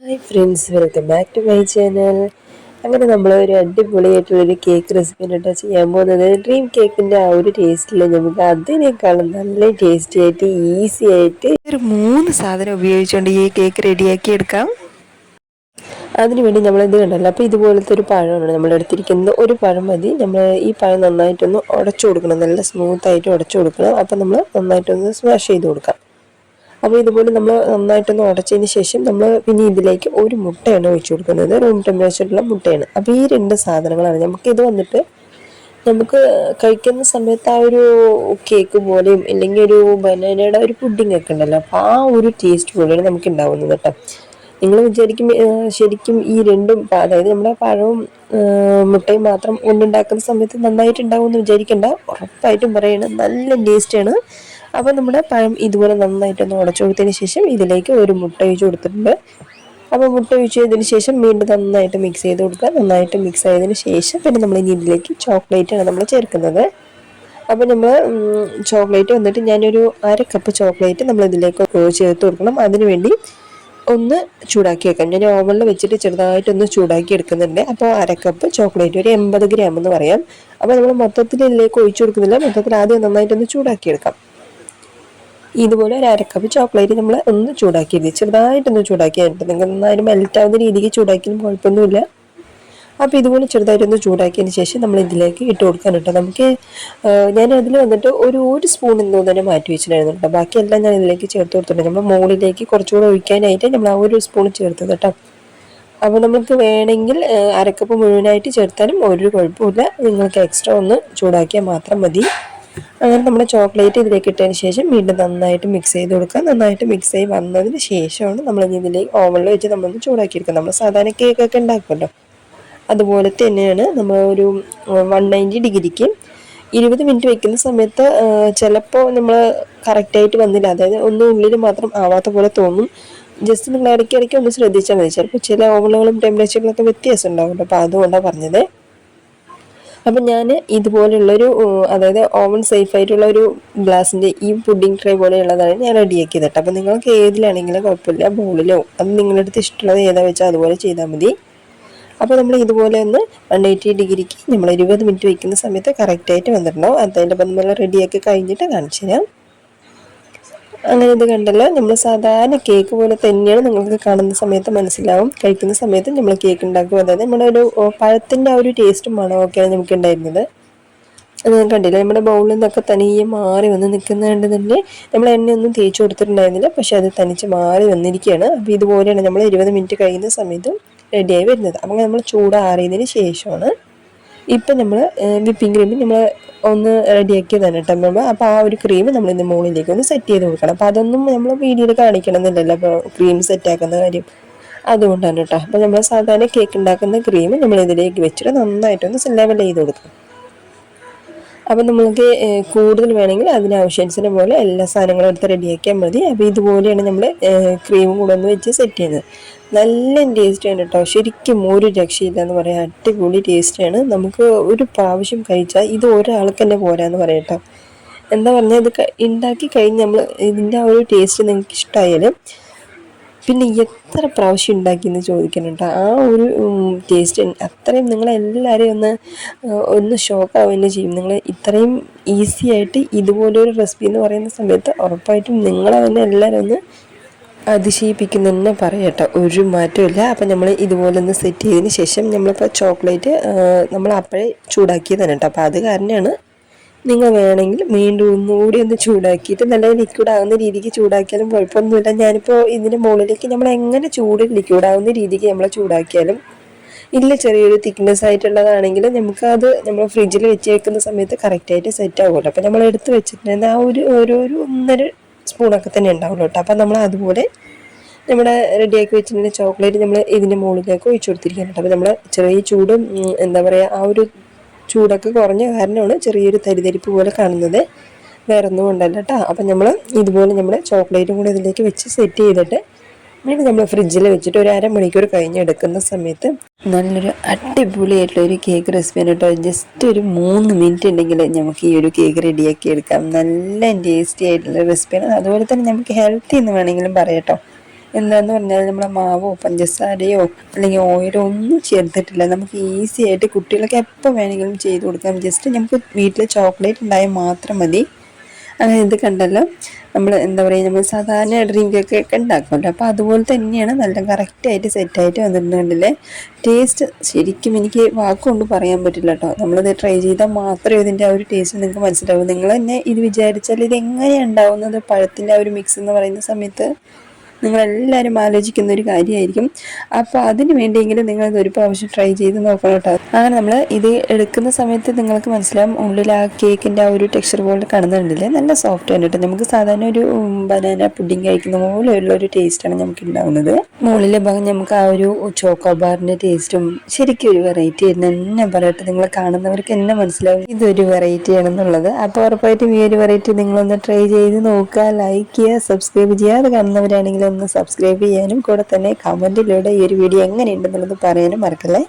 Hi friends, welcome back to my channel. അങ്ങനെ നമ്മൾ ഒരു അടിപൊളിയായിട്ടുള്ളൊരു കേക്ക് റെസിപ്പിയാണ് ചെയ്യാൻ പോകുന്നത്. ഡ്രീം കേക്കിൻ്റെ ആ ഒരു ടേസ്റ്റിൽ നമുക്ക് അതിനേക്കാളും നല്ല ടേസ്റ്റി ആയിട്ട് ഈസി ആയിട്ട് ഒരു 3 സാധനം ഉപയോഗിച്ചുകൊണ്ട് ഈ കേക്ക് റെഡിയാക്കി എടുക്കാം. അതിനുവേണ്ടി നമ്മളിത് കണ്ടല്ലോ, അപ്പോൾ ഇതുപോലത്തെ ഒരു പഴമാണ് നമ്മൾ എടുത്തിരിക്കുന്നത്. ഒരു പഴം മതി. നമ്മൾ ഈ പഴം നന്നായിട്ടൊന്ന് ഉടച്ചു കൊടുക്കണം, നല്ല സ്മൂത്തായിട്ട് ഉടച്ചു കൊടുക്കണം. അപ്പം നമ്മൾ നന്നായിട്ടൊന്ന് സ്മാഷ് ചെയ്ത് കൊടുക്കാം. അപ്പോൾ ഇതുപോലെ നമ്മൾ നന്നായിട്ടൊന്ന് ഉടച്ചതിന് ശേഷം നമ്മൾ പിന്നെ ഇതിലേക്ക് ഒരു മുട്ടയാണ് ഒഴിച്ചു കൊടുക്കുന്നത്. റൂം ടെമ്പറേച്ചറിലുള്ള മുട്ടയാണ്. അപ്പോൾ ഈ 2 സാധനങ്ങളാണ് നമുക്കിത് വന്നിട്ട് നമുക്ക് കഴിക്കുന്ന സമയത്ത് ആ ഒരു കേക്ക് പോലെയും അല്ലെങ്കിൽ ഒരു ബനാനയുടെ ഒരു പുഡിംഗ് ഒക്കെ ഉണ്ടല്ലോ, അപ്പോൾ ആ ഒരു ടേസ്റ്റ് പോലെയാണ് നമുക്ക് ഉണ്ടാവുന്നത് കേട്ടോ. നിങ്ങൾ വിചാരിക്കും ശരിക്കും ഈ രണ്ടും, അതായത് നമ്മുടെ പഴവും മുട്ടയും മാത്രം കൊണ്ടുണ്ടാക്കുന്ന സമയത്ത് നന്നായിട്ടുണ്ടാവും എന്ന് വിചാരിക്കേണ്ട. ഉറപ്പായിട്ടും പറയണം, നല്ല ടേസ്റ്റാണ്. അപ്പോൾ നമ്മുടെ പഴം ഇതുപോലെ നന്നായിട്ടൊന്ന് ഉടച്ചു കൊടുത്തതിന് ശേഷം ഇതിലേക്ക് ഒരു മുട്ട ഒഴിച്ച് കൊടുത്തിട്ടുണ്ട്. അപ്പോൾ മുട്ട ഒഴിച്ച് ചെയ്തതിന് ശേഷം വീണ്ടും നന്നായിട്ട് മിക്സ് ചെയ്ത് കൊടുക്കുക. നന്നായിട്ട് മിക്സ് ആയതിനു ശേഷം പിന്നെ നമ്മൾ ഇനി ഇതിലേക്ക് ചോക്ലേറ്റാണ് നമ്മൾ ചേർക്കുന്നത്. അപ്പോൾ നമ്മൾ ചോക്ലേറ്റ് വന്നിട്ട് ഞാനൊരു 1/2 കപ്പ് ചോക്ലേറ്റ് നമ്മൾ ഇതിലേക്ക് ചേർത്ത് കൊടുക്കണം. അതിനുവേണ്ടി ഒന്ന് ചൂടാക്കി വെക്കാം. ഞാൻ ഓവനിൽ വെച്ചിട്ട് ചെറുതായിട്ടൊന്ന് ചൂടാക്കി എടുക്കുന്നുണ്ട്. അപ്പോൾ 1/2 കപ്പ് ചോക്ലേറ്റ്, ഒരു 80 ഗ്രാം എന്ന് പറയാം. അപ്പോൾ നമ്മൾ മൊത്തത്തിൽ ഇതിലേക്ക് ഒഴിച്ചു കൊടുക്കുന്നില്ല, മൊത്തത്തിൽ ആദ്യം നന്നായിട്ടൊന്ന് ചൂടാക്കി എടുക്കാം. ഇതുപോലെ ഒരു 1/2 കപ്പ് ചോക്ലേറ്റ് നമ്മൾ ഒന്ന് ചൂടാക്കിയത്, ചെറുതായിട്ടൊന്ന് ചൂടാക്കിയിട്ട് നിങ്ങൾ നന്നായിട്ട് മെൽറ്റാവുന്ന രീതിക്ക് ചൂടാക്കിയാലും കുഴപ്പമൊന്നുമില്ല. അപ്പോൾ ഇതുപോലെ ചെറുതായിട്ടൊന്ന് ചൂടാക്കിയതിന് ശേഷം നമ്മൾ ഇതിലേക്ക് ഇട്ട് കൊടുക്കാൻ കേട്ടോ. നമുക്ക് ഞാൻ അതിൽ വന്നിട്ട് ഒരു സ്പൂൺ എന്തോ തന്നെ മാറ്റി വെച്ചിട്ടുണ്ടായിരുന്നു കേട്ടോ. ബാക്കിയെല്ലാം ഞാൻ ഇതിലേക്ക് ചേർത്ത് കൊടുത്തിട്ടുണ്ട്. നമ്മൾ മുകളിലേക്ക് കുറച്ചുകൂടെ ഒഴിക്കാനായിട്ട് നമ്മൾ ആ ഒരു സ്പൂൺ ചേർത്തത് കേട്ടോ. അപ്പോൾ നമുക്ക് വേണമെങ്കിൽ 1/2 കപ്പ് മുഴുവനായിട്ട് ചേർത്താലും ഒരു കുഴപ്പമില്ല. നിങ്ങൾക്ക് എക്സ്ട്രാ ഒന്ന് ചൂടാക്കിയാൽ മാത്രം മതി. അങ്ങനെ നമ്മൾ ചോക്ലേറ്റ് ഇതിലേക്ക് ഇട്ടതിന് ശേഷം വീണ്ടും നന്നായിട്ട് മിക്സ് ചെയ്ത് കൊടുക്കുക. നന്നായിട്ട് മിക്സ് ചെയ്ത് വന്നതിന് ശേഷമാണ് നമ്മൾ ഇതിലേക്ക് ഓവനിൽ വെച്ച് നമ്മളൊന്ന് ചൂടാക്കിയെടുക്കുക. നമ്മൾ സാധാരണ കേക്കൊക്കെ ഉണ്ടാക്കുമല്ലോ, അതുപോലെ തന്നെയാണ് നമ്മൾ ഒരു 190 ഡിഗ്രിക്ക് 20 മിനിറ്റ് വെക്കുന്ന സമയത്ത് ചിലപ്പോൾ നമ്മൾ കറക്റ്റായിട്ട് വന്നില്ല, അതായത് ഒന്ന് ഉള്ളിൽ മാത്രം ആവാത്ത പോലെ തോന്നും. ജസ്റ്റ് നിങ്ങൾ ഇടയ്ക്കിടയ്ക്ക് ഒന്ന് ശ്രദ്ധിച്ചാൽ മതി. ചിലപ്പോൾ ചില ഓവനുകളും ടെമ്പറേച്ചറിലൊക്കെ വ്യത്യാസം ഉണ്ടാവുമല്ലോ, അപ്പോൾ അതുകൊണ്ടാണ് പറഞ്ഞത്. അപ്പം ഞാൻ ഇതുപോലുള്ളൊരു, അതായത് ഓവൻ സേഫ് ആയിട്ടുള്ള ഒരു ഗ്ലാസിൻ്റെ ഈ പുഡിംഗ് ട്രേ പോലെയുള്ളതാണ് ഞാൻ റെഡിയാക്കിയത് കേട്ടോ. അപ്പം നിങ്ങൾക്ക് ഏതിലാണെങ്കിലും കുഴപ്പമില്ല, ബൗളിലോ അത് നിങ്ങളുടെ അടുത്ത് ഇഷ്ടമുള്ളത് ഏതാ വെച്ചാൽ അതുപോലെ ചെയ്താൽ മതി. അപ്പോൾ നമ്മൾ ഇതുപോലെ ഒന്ന് 180 ഡിഗ്രിക്ക് നമ്മൾ 20 മിനിറ്റ് വയ്ക്കുന്ന സമയത്ത് കറക്റ്റായിട്ട് വന്നിട്ടുണ്ടാവും. അതിൻ്റെ അപ്പം നമ്മൾ റെഡിയാക്കി കഴിഞ്ഞിട്ട് കാണിച്ചു തരാം. അങ്ങനെ ഇത് കണ്ടല്ലോ, നമ്മൾ സാധാരണ കേക്ക് പോലെ തന്നെയാണ് നിങ്ങൾക്ക് കാണുന്ന സമയത്ത് മനസ്സിലാവും. കഴിക്കുന്ന സമയത്ത് നമ്മൾ കേക്ക് ഉണ്ടാക്കും, അതായത് നമ്മുടെ ഒരു പഴത്തിൻ്റെ ആ ഒരു ടേസ്റ്റും മണമൊക്കെയാണ് നമുക്ക് ഉണ്ടായിരുന്നത്. അത് കണ്ടില്ല, നമ്മുടെ ബൗളിൽ നിന്നൊക്കെ തനിയെ മാറി വന്ന് നിൽക്കുന്നതുകൊണ്ട് തന്നെ നമ്മൾ എണ്ണയൊന്നും തേച്ച് കൊടുത്തിട്ടുണ്ടായിരുന്നില്ല, പക്ഷെ അത് തനിച്ച് മാറി വന്നിരിക്കുകയാണ്. അപ്പോൾ ഇതുപോലെയാണ് നമ്മൾ 20 മിനിറ്റ് കഴിയുന്ന സമയത്തും റെഡിയായി വരുന്നത്. അപ്പോൾ നമ്മൾ ചൂടാറിയതിന് ശേഷമാണ് ഇപ്പം നമ്മൾ വിപ്പിംഗ് ക്രീം നമ്മൾ ഒന്ന് റെഡിയാക്കിയതാണ് കേട്ടോ. അപ്പോൾ ആ ഒരു ക്രീം നമ്മൾ ഇതിൻ്റെ മുകളിലേക്ക് ഒന്ന് സെറ്റ് ചെയ്ത് കൊടുക്കണം. അപ്പോൾ അതൊന്നും നമ്മൾ വീഡിയോയിൽ കാണിക്കണമെന്നില്ലല്ലോ, അപ്പോൾ ക്രീം സെറ്റാക്കുന്ന കാര്യം, അതുകൊണ്ടാണ് കേട്ടോ. അപ്പോൾ നമ്മൾ സാധാരണ കേക്ക് ഉണ്ടാക്കുന്ന ക്രീം നമ്മൾ ഇതിലേക്ക് വെച്ചിട്ട് നന്നായിട്ടൊന്ന് ലെവൽ ചെയ്ത് കൊടുക്കണം. അപ്പം നമുക്ക് കൂടുതൽ വേണമെങ്കിൽ അതിനാവശ്യാനുസരണം പോലെ എല്ലാ സാധനങ്ങളും എടുത്ത് റെഡിയാക്കിയാൽ മതി. അപ്പോൾ ഇതുപോലെയാണ് നമ്മൾ ക്രീമും കൂടെ ഒന്ന് വെച്ച് സെറ്റ് ചെയ്യുന്നത്. നല്ല ടേസ്റ്റാണ് കേട്ടോ, ശരിക്കും ഒരു രക്ഷയില്ല എന്ന് പറയാം. അടിപൊളി ടേസ്റ്റാണ്. നമുക്ക് ഒരു പ്രാവശ്യം കഴിച്ചാൽ ഇത് ഒരാൾക്ക് തന്നെ പോരാന്ന് പറയാം കേട്ടോ. എന്താ പറഞ്ഞാൽ ഇത് ഉണ്ടാക്കി കഴിഞ്ഞ് നമ്മൾ ഇതിൻ്റെ ആ ഒരു ടേസ്റ്റ് നിങ്ങൾക്ക് ഇഷ്ടമായാലും പിന്നെ എത്ര പ്രാവശ്യം ഉണ്ടാക്കിയെന്ന് ചോദിക്കുന്നുണ്ട്. ആ ഒരു ടേസ്റ്റ് അത്രയും നിങ്ങളെല്ലാവരെയും ഒന്ന് ഷോക്കാവുക തന്നെ ചെയ്യും. നിങ്ങൾ ഇത്രയും ഈസി ആയിട്ട് ഇതുപോലൊരു റെസിപ്പി എന്ന് പറയുന്ന സമയത്ത് ഉറപ്പായിട്ടും നിങ്ങളെ തന്നെ എല്ലാവരും ഒന്ന് അതിശയിപ്പിക്കുന്ന തന്നെ പറയട്ടോ, ഒരു മാറ്റമില്ല. അപ്പം നമ്മൾ ഇതുപോലെ ഒന്ന് സെറ്റ് ചെയ്തതിന് ശേഷം നമ്മളിപ്പോൾ ചോക്ലേറ്റ് നമ്മൾ അപ്പോഴേ ചൂടാക്കിയതാണ് കേട്ടോ. അപ്പോൾ അത് കാരണമാണ്. നിങ്ങൾ വേണമെങ്കിൽ വീണ്ടും ഒന്നുകൂടി ഒന്ന് ചൂടാക്കിയിട്ട് നല്ല ലിക്വിഡ് ആകുന്ന രീതിക്ക് ചൂടാക്കിയാലും കുഴപ്പമൊന്നുമില്ല. ഞാനിപ്പോൾ ഇതിൻ്റെ മുകളിലേക്ക് നമ്മൾ എങ്ങനെ ചൂട് ലിക്വിഡ് ആകുന്ന രീതിക്ക് നമ്മൾ ചൂടാക്കിയാലും ഇല്ല, ചെറിയൊരു തിക്നെസ് ആയിട്ടുള്ളതാണെങ്കിൽ നമുക്ക് അത് നമ്മൾ ഫ്രിഡ്ജിൽ വെച്ച് വെക്കുന്ന സമയത്ത് കറക്റ്റായിട്ട് സെറ്റ് ആകുമല്ലോ. അപ്പോൾ നമ്മൾ എടുത്ത് വെച്ചിട്ടുണ്ടെങ്കിൽ ആ ഒരു 1.5 സ്പൂണൊക്കെ തന്നെ ഉണ്ടാവുള്ളൂ കേട്ടോ. അപ്പം നമ്മൾ അതുപോലെ നമ്മുടെ റെഡിയാക്കി വെച്ചിട്ടുണ്ടെങ്കിൽ ചോക്ലേറ്റ് നമ്മൾ ഇതിൻ്റെ മുകളിലേക്ക് ഒഴിച്ചു കൊടുത്തിരിക്കുകയാണ് കേട്ടോ. അപ്പോൾ നമ്മൾ ചെറിയ ചൂടും എന്താ പറയുക, ആ ഒരു ചൂടൊക്കെ കുറഞ്ഞ കാരണമാണ് ചെറിയൊരു തരിതരിപ്പ് പോലെ കാണുന്നത്, വേറെ ഒന്നും കൊണ്ടല്ല കേട്ടോ. അപ്പം നമ്മൾ ഇതുപോലെ നമ്മുടെ ചോക്ലേറ്റും കൂടെ ഇതിലേക്ക് വെച്ച് സെറ്റ് ചെയ്തിട്ട് വീണ്ടും നമ്മൾ ഫ്രിഡ്ജിൽ വെച്ചിട്ട് ഒരു 1/2 മണിക്കൂർ കഴിഞ്ഞെടുക്കുന്ന സമയത്ത് നല്ലൊരു അടിപൊളിയായിട്ടുള്ളൊരു കേക്ക് റെസിപ്പിയാണ് കേട്ടോ. ജസ്റ്റ് ഒരു 3 മിനിറ്റ് ഉണ്ടെങ്കിൽ നമുക്ക് ഈ ഒരു കേക്ക് റെഡിയാക്കി എടുക്കാം. നല്ല ടേസ്റ്റി ആയിട്ടുള്ള റെസിപ്പിയാണ്. അതുപോലെ തന്നെ നമുക്ക് ഹെൽത്തി എന്ന് വേണമെങ്കിലും പറയാം കേട്ടോ. എന്താന്ന് പറഞ്ഞാൽ നമ്മുടെ മാവോ പഞ്ചസാരയോ അല്ലെങ്കിൽ ഓയിലോ ഒന്നും ചേർത്തിട്ടില്ല. നമുക്ക് ഈസി ആയിട്ട് കുട്ടികൾക്ക് എപ്പോൾ വേണമെങ്കിലും ചെയ്ത് കൊടുക്കാം. ജസ്റ്റ് നമുക്ക് വീട്ടിൽ ചോക്ലേറ്റ് ഉണ്ടായാൽ മാത്രം മതി. അങ്ങനെ ഇത് കണ്ടല്ലോ, നമ്മൾ എന്താ പറയുക, നമ്മൾ സാധാരണ ഡ്രീം കേക്ക് ഒക്കെ ഉണ്ടാക്കുമല്ലോ, അപ്പോൾ അതുപോലെ തന്നെയാണ് നല്ല കറക്റ്റായിട്ട് സെറ്റായിട്ട് വന്നിട്ടുണ്ടെങ്കിലേ ടേസ്റ്റ് ശരിക്കും എനിക്ക് വാക്കുകൊണ്ട് പറയാൻ പറ്റില്ല കേട്ടോ. നമ്മളിത് ട്രൈ ചെയ്താൽ മാത്രമേ ഇതിൻ്റെ ആ ഒരു ടേസ്റ്റ് നിങ്ങൾക്ക് മനസ്സിലാവൂ. നിങ്ങൾ തന്നെ ഇത് വിചാരിച്ചാൽ ഇത് എങ്ങനെയാണ് ഉണ്ടാവുന്നത്, പഴത്തിൻ്റെ ആ ഒരു മിക്സ് എന്ന് പറയുന്ന സമയത്ത് നിങ്ങളെല്ലാവരും ആലോചിക്കുന്ന ഒരു കാര്യമായിരിക്കും. അപ്പോൾ അതിന് വേണ്ടിയെങ്കിലും നിങ്ങളിത് ഒരു പ്രാവശ്യം ട്രൈ ചെയ്ത് നോക്കണം കേട്ടോ. അങ്ങനെ നമ്മൾ ഇത് എടുക്കുന്ന സമയത്ത് നിങ്ങൾക്ക് മനസ്സിലാവും, ഉള്ളിൽ ആ കേക്കിൻ്റെ ആ ഒരു ടെക്സ്ചർ പോലെ കാണുന്നുണ്ടല്ലേ, നല്ല സോഫ്റ്റ് ആണ് കേട്ടോ. നമുക്ക് സാധാരണ ഒരു ബനാന പുഡിങ് കഴിക്കുന്ന പോലെയുള്ള ഒരു ടേസ്റ്റാണ് നമുക്ക് ഉണ്ടാവുന്നത്. മുകളിലെ ഭാഗം നമുക്ക് ആ ഒരു ചോക്കോ ബാറിൻ്റെ ടേസ്റ്റും ശരിക്കും ഒരു വെറൈറ്റി ആയിരുന്നു എന്നെ പറയട്ടെ. നിങ്ങൾ കാണുന്നവർക്ക് എന്നെ മനസ്സിലാവും ഇതൊരു വെറൈറ്റി ആണെന്നുള്ളത്. അപ്പോൾ ഉറപ്പായിട്ടും ഈ ഒരു വെറൈറ്റി നിങ്ങളൊന്ന് ട്രൈ ചെയ്ത് നോക്കുക, ലൈക്ക് ചെയ്യുക, സബ്സ്ക്രൈബ് ചെയ്യുക. അത് കാണുന്നവരാണെങ്കിൽ ഒന്ന് സബ്സ്ക്രൈബ് ചെയ്യാനും കൂടെ തന്നെ കമൻറ്റിലൂടെ ഈ ഒരു വീഡിയോ എങ്ങനെയുണ്ടെന്നുള്ളത് പറയാനും മറക്കല്ലേ.